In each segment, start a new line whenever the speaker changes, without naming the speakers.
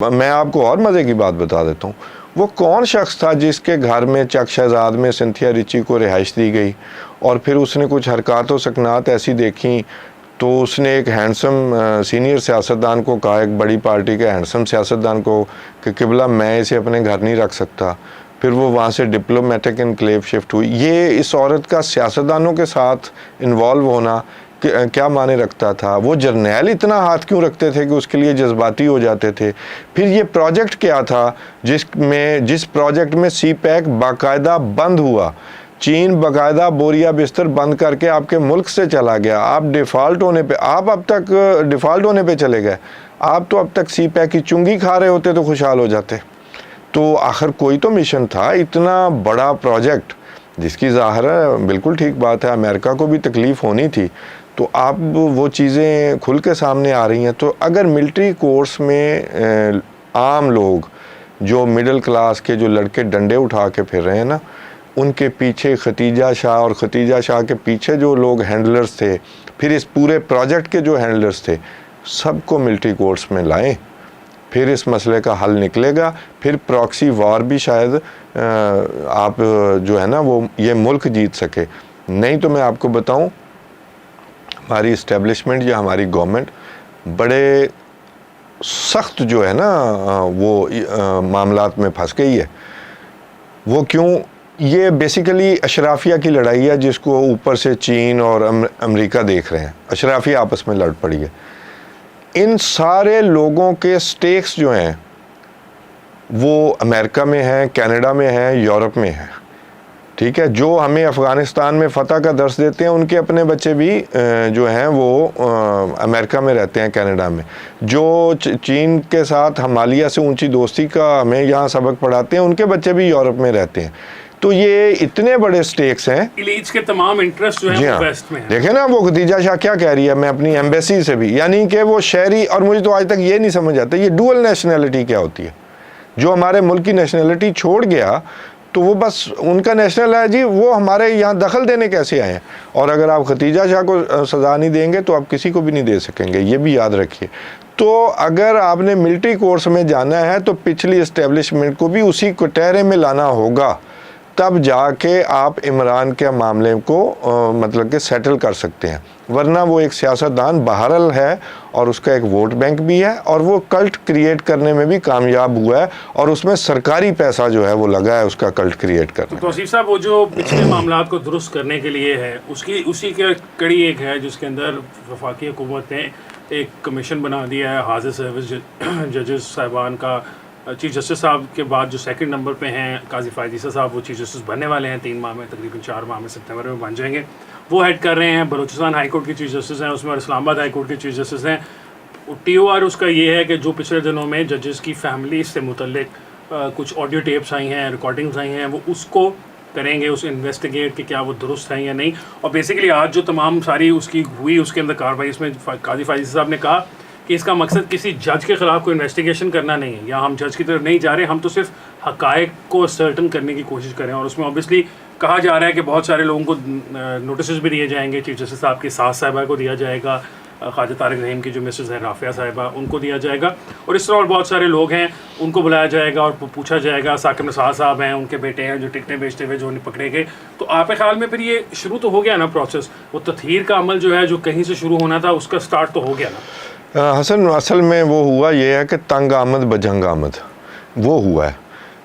मैं आपको और मज़े की बात बता देता हूँ। वो कौन शख्स था जिसके घर में चक शहजाद में सिंथिया रिची को रिहाइश दी गई और फिर उसने कुछ हरकत व सकनात ऐसी देखी तो उसने एक हैंडसम सीनियर सियासतदान को कहा, एक बड़ी पार्टी के हैंडसम सियासतदान को, कि किबला मैं इसे अपने घर नहीं रख सकता। फिर वो वहाँ से डिप्लोमेटिक इनक्लेव शिफ्ट हुई। ये इस औरत का सियासतदानों के साथ इन्वॉल्व होना क्या माने रखता था? वो जर्नैल इतना हाथ क्यों रखते थे कि उसके लिए जज्बाती हो जाते थे? फिर ये प्रोजेक्ट क्या था जिस प्रोजेक्ट में सी पैक बाकायदा बंद हुआ? चीन बाकायदा बोरिया बिस्तर बंद करके आपके मुल्क से चला गया। आप अब तक डिफ़ॉल्ट होने पे चले गए। आप तो अब तक सी पैक की चुंगी खा रहे होते तो खुशहाल हो जाते। तो आखिर कोई तो मिशन था। इतना बड़ा प्रोजेक्ट जिसकी ज़ाहिर है, बिल्कुल ठीक बात है, अमेरिका को भी तकलीफ़ होनी थी, तो अब वो चीज़ें खुल के सामने आ रही हैं। तो अगर मिलिट्री कोर्स में आम लोग, जो मिडिल क्लास के जो लड़के डंडे उठा के फिर रहे हैं ना, उनके पीछे खतीजा शाह और खतीजा शाह के पीछे जो लोग हैंडलर्स थे, फिर इस पूरे प्रोजेक्ट के जो हैंडलर्स थे, सबको मिलिट्री कोर्स में लाएं, फिर इस मसले का हल निकलेगा। फिर प्रॉक्सी वॉर भी शायद आप जो है ना वो ये मुल्क जीत सके। नहीं तो मैं आपको बताऊं, हमारी इस्टेब्लिशमेंट या हमारी गवर्नमेंट बड़े सख्त जो है ना वो मामलात में फंस गई है। वो क्यों? ये बेसिकली अशराफिया की लड़ाई है जिसको ऊपर से चीन और अमेरिका देख रहे हैं। अशराफिया आपस में लड़ पड़ी है। इन सारे लोगों के स्टेक्स जो हैं वो अमेरिका में हैं, कनाडा में हैं, यूरोप में हैं। ठीक है, जो हमें अफ़गानिस्तान में फ़तह का दर्स देते हैं उनके अपने बच्चे भी जो हैं वो अमेरिका में रहते हैं, कनाडा में। जो चीन के साथ हिमालय से ऊंची दोस्ती का हमें यहाँ सबक पढ़ाते हैं, उनके बच्चे भी यूरोप में रहते हैं। तो ये इतने बड़े स्टेक्स हैं,
इलीट्स के तमाम इंटरेस्ट जो है वो वेस्ट में है।
देखें ना वो खदीजा शाह क्या कह रही है, मैं अपनी एम्बेसी से भी, यानी कि वो शहरी, और मुझे तो आज तक ये नहीं समझ आता ये डुअल नेशनैलिटी क्या होती है। जो हमारे मुल्क की नेशनैलिटी छोड़ गया तो वो बस उनका नेशनल है जी, वो हमारे यहाँ दखल देने कैसे आए हैं? और अगर आप खतीजा शाह को सज़ा नहीं देंगे तो आप किसी को भी नहीं दे सकेंगे, ये भी याद रखिए। तो अगर आपने मिलिट्री कोर्स में जाना है तो पिछली इस्टेब्लिशमेंट को भी उसी कटहरे में लाना होगा, तब जाके आप इमरान के मामले को मतलब कि सेटल कर सकते हैं। वरना वो एक सियासतदान बहरहाल है और उसका एक वोट बैंक भी है और वो कल्ट क्रिएट करने में भी कामयाब हुआ है और उसमें सरकारी पैसा जो है वो लगा है उसका कल्ट क्रिएट करने।
तो तौसीफ साहब, वो जो पिछले मामलात को दुरुस्त करने के लिए है उसी के कड़ी एक है जिसके अंदर वफाकी हुकूमत ने एक कमीशन बना दिया है हाजिर सर्विस जजेस साहिबान का। चीफ जस्टिस साहब के बाद जो सेकंड नंबर पे हैं काजी फ़ायज़ ईसा साहब, वो चीफ जस्टिस बनने वाले हैं 3 माह में, तकरीबन 4 माह में, सितंबर में बन जाएंगे। वो हेड कर रहे हैं। बलूचिस्तान हाई कोर्ट के चीफ जस्टिस हैं उसमें, और इस्लामाबाद हाई कोर्ट के चीफ जस्टिस हैं। TOR उसका ये है कि जो पिछले दिनों में जजेस की फैमिली से मुतल्लिक कुछ ऑडियो टेप्स आई हैं, रिकॉर्डिंग्स आई हैं, वो उसको करेंगे, उस इन्वेस्टिगेट कि क्या वो दुरुस्त हैं या नहीं। और बेसिकली आज जो तमाम सारी उसकी हुई उसके अंदर कार्रवाई, इसमें काजी फ़ायज़ ईसा साहब ने कहा कि इसका मकसद किसी जज के ख़िलाफ़ कोई इन्वेस्टिगेशन करना नहीं है, या हम जज की तरफ नहीं जा रहे, हम तो सिर्फ हक़ाइक़ को सर्टन करने की कोशिश करें। और उसमें ऑब्वियसली कहा जा रहा है कि बहुत सारे लोगों को नोटिस भी दिए जाएंगे। चीफ जस्टिस साहब की सास साहिबा को दिया जाएगा, ख्वाजा तारिक रहीम की जो मिसेस है राफिया साहिबा, उनको दिया जाएगा, और इस तरह और बहुत सारे लोग हैं उनको बुलाया जाएगा और पूछा जाएगा। साकिब नसार साहब हैं, उनके बेटे हैं जो टिकटें बेचते हुए जो उन्हें पकड़े गए। तो आपके ख्याल में फिर ये शुरू तो हो गया ना प्रोसेस, वो तथहीर का अमल जो है जो कहीं से शुरू होना था उसका स्टार्ट तो हो गया ना?
हसन, असल में वो हुआ ये है कि तंग आमद बजंग आमद वो हुआ है।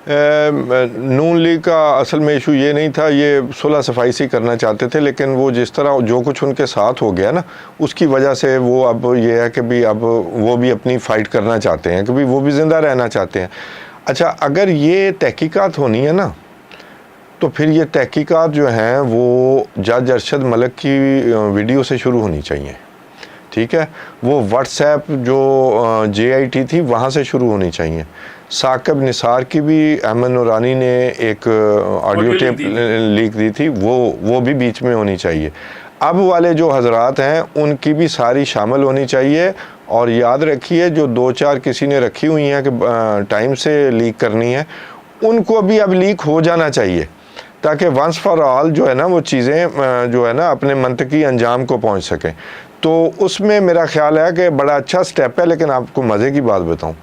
नून लीग का असल में इशू ये नहीं था, ये सुलह सफाई सी करना चाहते थे, लेकिन वो जिस तरह जो कुछ उनके साथ हो गया ना, उसकी वजह से वो अब ये है कि भी अब वो भी अपनी फ़ाइट करना चाहते हैं, कि भी वो भी ज़िंदा रहना चाहते हैं। अच्छा, अगर ये तहकीकात होनी है ना, तो फिर ये तहकीकात जो हैं वो जज अरशद मलिक की वीडियो से शुरू होनी चाहिए। ठीक है, वो व्हाट्सएप जो JIT थी वहाँ से शुरू होनी चाहिए। साकिब निसार की भी अहमद नूरानी ने एक ऑडियो टेप लीक दी थी, वो भी बीच में होनी चाहिए। अब वाले जो हजरात हैं उनकी भी सारी शामिल होनी चाहिए। और याद रखिए, जो 2-4 किसी ने रखी हुई हैं कि टाइम से लीक करनी है, उनको भी अब लीक हो जाना चाहिए, ताकि वंस फॉर ऑल जो है ना वो चीज़ें जो है ना अपने मंतकी अंजाम को पहुँच सकें। तो उसमें मेरा ख्याल है कि बड़ा अच्छा स्टेप है। लेकिन आपको मज़े की बात बताऊं,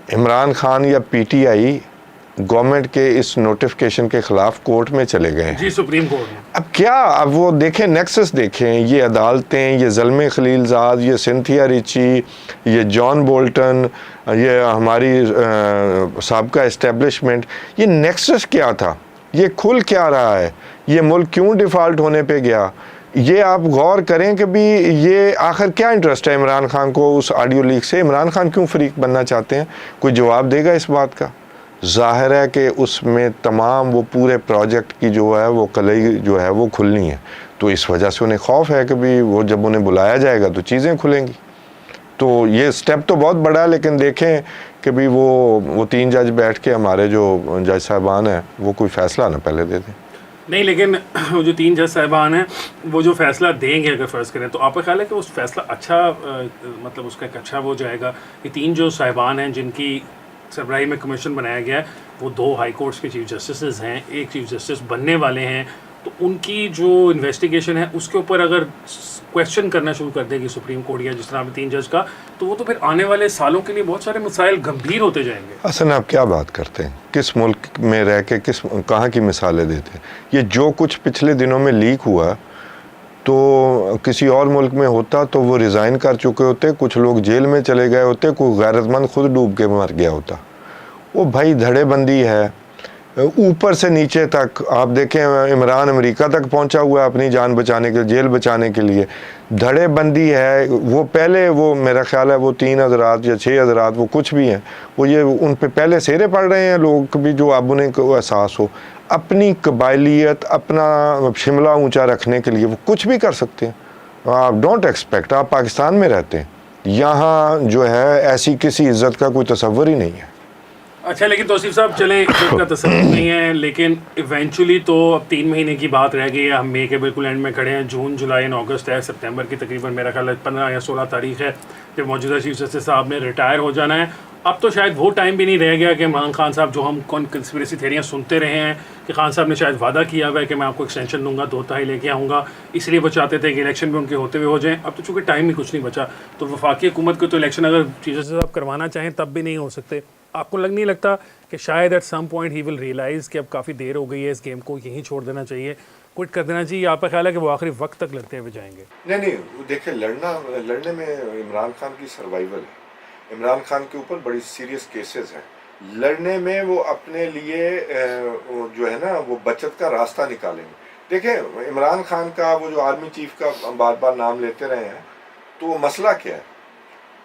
इमरान खान या पीटीआई गवर्नमेंट के इस नोटिफिकेशन के खिलाफ कोर्ट में चले गए हैं
जी, सुप्रीम कोर्ट में।
अब क्या, अब वो देखें, नेक्सस देखें, ये अदालतें, ये ज़ल्मे खलीलजाद, ये सिंथिया रिची, ये जॉन बोल्टन, ये हमारी साबका इस्टेब्लिशमेंट, ये नेक्सस क्या था, ये खुल क्या रहा है, ये मुल्क क्यों डिफ़ॉल्ट होने पे गया, ये आप गौर करें कि भी ये आखिर क्या इंटरेस्ट है इमरान खान को उस ऑडियो लीक से, इमरान खान क्यों फरीक बनना चाहते हैं, कोई जवाब देगा इस बात का? ज़ाहिर है कि उसमें तमाम वो पूरे प्रोजेक्ट की जो है वो कलई जो है वो खुलनी है, तो इस वजह से उन्हें खौफ है कि भी वो जब उन्हें बुलाया जाएगा तो चीज़ें खुलेंगी। तो ये स्टेप तो बहुत बड़ा है, लेकिन देखें कि भी वो 3 जज बैठ के, हमारे जो जज साहबान हैं, वो कोई फ़ैसला ना पहले दे दें।
नहीं, लेकिन वो जो 3 जज साहिबान हैं वो जो फैसला देंगे, अगर फ़र्ज़ करें, तो आपका ख्याल है कि उस फैसला अच्छा मतलब उसका एक अच्छा वो जाएगा? ये 3 जो साहिबान हैं जिनकी सरबराही में कमीशन बनाया गया है, वो 2 हाई कोर्ट्स के चीफ जस्टिस हैं, एक चीफ जस्टिस बनने वाले हैं, तो उनकी जो इन्वेस्टिगेशन है उसके ऊपर अगर क्वेश्चन करना शुरू कर देगी सुप्रीम कोर्ट या जिस तरह 3 जज का, तो वो तो फिर आने वाले सालों के लिए बहुत सारे मसाइल गंभीर होते जाएंगे।
असल आप क्या बात करते हैं, किस मुल्क में रह के कहाँ की मिसालें देते हैं? ये जो कुछ पिछले दिनों में लीक हुआ, तो किसी और मुल्क में होता तो वो रिज़ाइन कर चुके होते, कुछ लोग जेल में चले गए होते, कोई गैरतमंद खुद डूब के मर गया होता। वो भाई धड़ेबंदी है ऊपर से नीचे तक। आप देखें, इमरान अमेरिका तक पहुंचा हुआ है अपनी जान बचाने के, जेल बचाने के लिए। धड़ेबंदी है। वो पहले, वो मेरा ख्याल है वो 3 हज़रात या 6 हज़रात, वो कुछ भी हैं, वो ये उन पे पहले सेरे पड़ रहे हैं लोग भी, जो अब उन्हें एहसास हो अपनी कबायलियत, अपना शिमला ऊंचा रखने के लिए वो कुछ भी कर सकते हैं। आप डोंट एक्सपेक्ट, आप पाकिस्तान में रहते हैं, यहाँ जो है ऐसी किसी इज़्ज़त का कोई तसव्वुर ही नहीं है।
अच्छा, लेकिन तौसीफ साहब, चले इज्जत का तस्वीर नहीं है, लेकिन इवेंचुअली तो अब 3 महीने की बात रह गई है। हम मई के बिल्कुल एंड में खड़े हैं, जून, जुलाई और अगस्त है, सितंबर की तकरीबन मेरा ख्याल है 15 या 16 तारीख है जब मौजूदा चीफ जस्टिस साहब ने रिटायर हो जाना है। अब तो शायद वो टाइम भी नहीं रह गया कि इमरान खान साहब, जो हम कंस्पिरेसी थेरियाँ सुनते रहे हैं कि खान साहब ने शायद वादा किया हुआ है कि मैं आपको एक्सटेंशन दूंगा, 2 तिहाई लेके आऊँगा, इसलिए वो चाहते थे कि इलेक्शन भी उनके होते हुए हो जाएँ। अब तो चूँकि टाइम ही कुछ नहीं बचा, तो वफाकी हुकूमत को तो इलेक्शन अगर चीफ जस्टिस साहब करवाना चाहें तब भी नहीं हो सकते। आपको नहीं लगता कि शायद at some point he will realise कि अब काफ़ी देर हो गई है, इस गेम को यहीं छोड़ देना चाहिए, क्विट कर देना चाहिए? आपका ख्याल है कि वो आखिरी वक्त तक लड़ते हुए जाएंगे?
नहीं, देखिए, लड़ने में इमरान खान की सर्वाइवल है। इमरान खान के ऊपर बड़ी सीरियस केसेस हैं। लड़ने में वो अपने लिए जो है ना वो बचत का रास्ता निकालेंगे। देखें, इमरान खान का वो जो आर्मी चीफ का बार बार नाम लेते रहे हैं, तो वो मसला क्या है?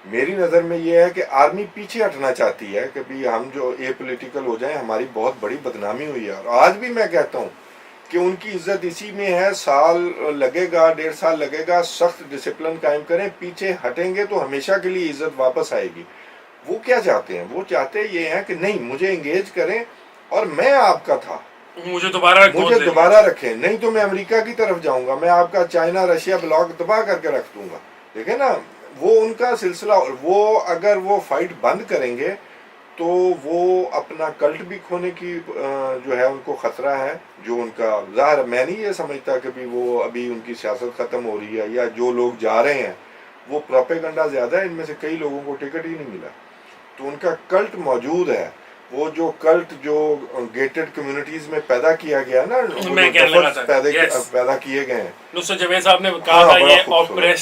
मेरी नज़र में ये है कि आर्मी पीछे हटना चाहती है कि भी हम जो ए पोलिटिकल हो जाए, हमारी बहुत बड़ी बदनामी हुई है। और आज भी मैं कहता हूँ कि उनकी इज्जत इसी में है। साल लगेगा, 1.5 साल लगेगा, सख्त डिसिप्लिन कायम करें, पीछे हटेंगे तो हमेशा के लिए इज्जत वापस आएगी। वो क्या चाहते हैं? वो चाहते ये हैं कि नहीं, मुझे इंगेज करें और मैं आपका था, मुझे दोबारा रखें, नहीं तो मैं अमेरिका की तरफ जाऊंगा, मैं आपका चाइना रशिया ब्लॉक दबा करके रख दूंगा। देखे ना, वो उनका सिलसिला। और वो अगर वो फाइट बंद करेंगे तो वो अपना कल्ट भी खोने की जो है उनको खतरा है। जो उनका ज़ाहिर, मैं नहीं ये समझता कि भी वो अभी उनकी सियासत ख़त्म हो रही है, या जो लोग जा रहे हैं वो प्रोपेगेंडा ज़्यादा है, इनमें से कई लोगों को टिकट ही नहीं मिला, तो उनका कल्ट मौजूद है। वो जो कल्ट जो गेटेड कम्युनिटीज में पैदा किया गया ना, पैदा किए गए हैं।
नुसरत जवेद साहब ने कहा था ये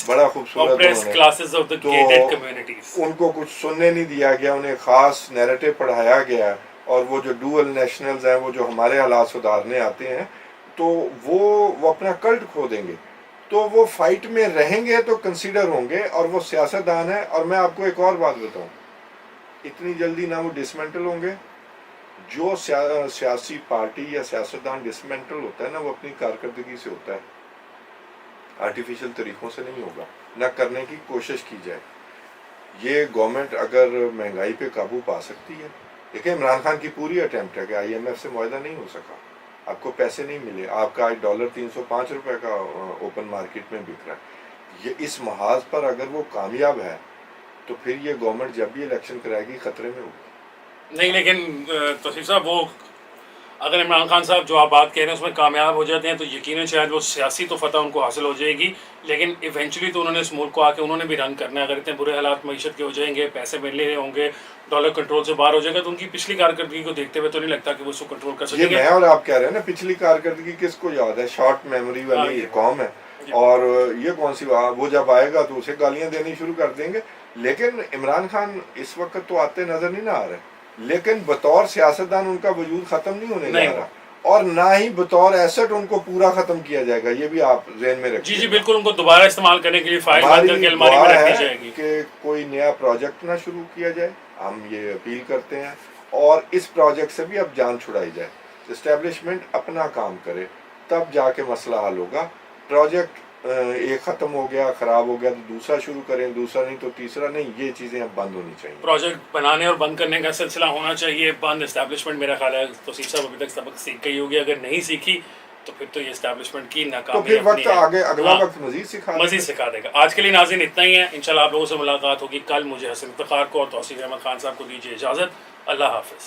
बड़ा खूबसूरत
classes of the gated communities.
उनको कुछ सुनने नहीं दिया गया, उन्हें खास नैरेटिव पढ़ाया गया। और वो जो डुअल नेशनल्स हैं, वो जो हमारे हालात सुधारने आते हैं, तो वो अपना कल्ट खो देंगे। तो वो फाइट में रहेंगे तो कंसीडर होंगे, और वो सियासतदान है। और मैं आपको एक और बात बताऊं, इतनी जल्दी ना वो डिसमेंटल होंगे। जो सियासी पार्टी या सियासतदान डिसमेंटल होता है ना, वो अपनी कारकर्दगी से होता है, आर्टिफिशियल तरीक़ों से नहीं होगा, ना करने की कोशिश की जाए। ये गवर्नमेंट अगर महंगाई पे काबू पा सकती है, देखिए इमरान खान की पूरी अटैम्प्ट है कि IMF से मुआहदा नहीं हो सका, आपको पैसे नहीं मिले, आपका आज डॉलर 305 रुपये का ओपन मार्केट में बिक रहा है। ये इस महाज पर अगर वो कामयाब है तो फिर ये गवर्नमेंट जब भी इलेक्शन कराएगी खतरे में होगी।
नहीं, लेकिन तौसीफ साहब, वो अगर इमरान खान साहब जो आप बात कह रहे हैं उसमें कामयाब हो जाते हैं तो यकीनन शायद वो सियासी तो फतह उनको हासिल हो जाएगी, लेकिन इवेंचुअली तो उन्होंने इस मुल्क को आके उन्होंने भी रन करना है। अगर इतने बुरे हालात मईशत के हो जाएंगे, पैसे मिल रहे होंगे, डॉलर कंट्रोल से बाहर हो जाएगा, तो उनकी पिछली कारकर्दगी को देखते हुए तो नहीं लगता कि वो उसको कंट्रोल कर
ये
सकेंगे।
मैं और आप कह रहे हैं ना, पिछली कारकर्दगी किसको याद है? शॉर्ट मेमोरी वाली
ये
कौम है। और ये कौन सी बात, वो जब आएगा तो उसे गालियां देनी शुरू कर देंगे। लेकिन इमरान खान इस वक्त तो आते नजर नहीं ना आ रहे, लेकिन बतौर सियासतदान उनका वजूद खत्म नहीं होने जा रहा, और ना ही बतौर एसेट उनको पूरा खत्म किया जाएगा। ये भी आप ज़हन में रखिए।
जी जी बिल्कुल, उनको दोबारा इस्तेमाल करने के लिए फाइल बंद करके अलमारी में रखनी जाएगी
कि कोई नया प्रोजेक्ट ना शुरू किया जाए, हम ये अपील करते हैं। और इस प्रोजेक्ट से भी अब जान छुड़ाई जाए, इस्टेब्लिशमेंट अपना काम करे, तब जाके मसला हल होगा। प्रोजेक्ट एक ख़त्म हो गया, ख़राब हो गया तो दूसरा शुरू करें, दूसरा नहीं तो तीसरा नहीं, ये चीज़ें अब बंद होनी चाहिए।
प्रोजेक्ट बनाने और बंद करने का सिलसिला होना चाहिए बंद। इस्टेब्लिशमेंट मेरा ख्याल है तो साहब अभी तक सबक सीख गई होगी, अगर नहीं सीखी तो फिर तो ये इस्टेब्लिशमेंट की नाकामी
तो फिर वक्त आगे अगला वक्त
मजीद सिखा देगा। आज के लिए नाज़रीन इतना ही है, इंशाल्लाह आप लोगों से मुलाकात होगी कल। मुझे हसन इफ्तिखार को और तौसीफ अहमद खान साहब को दीजिए इजाज़त। अल्लाह हाफ़िज़।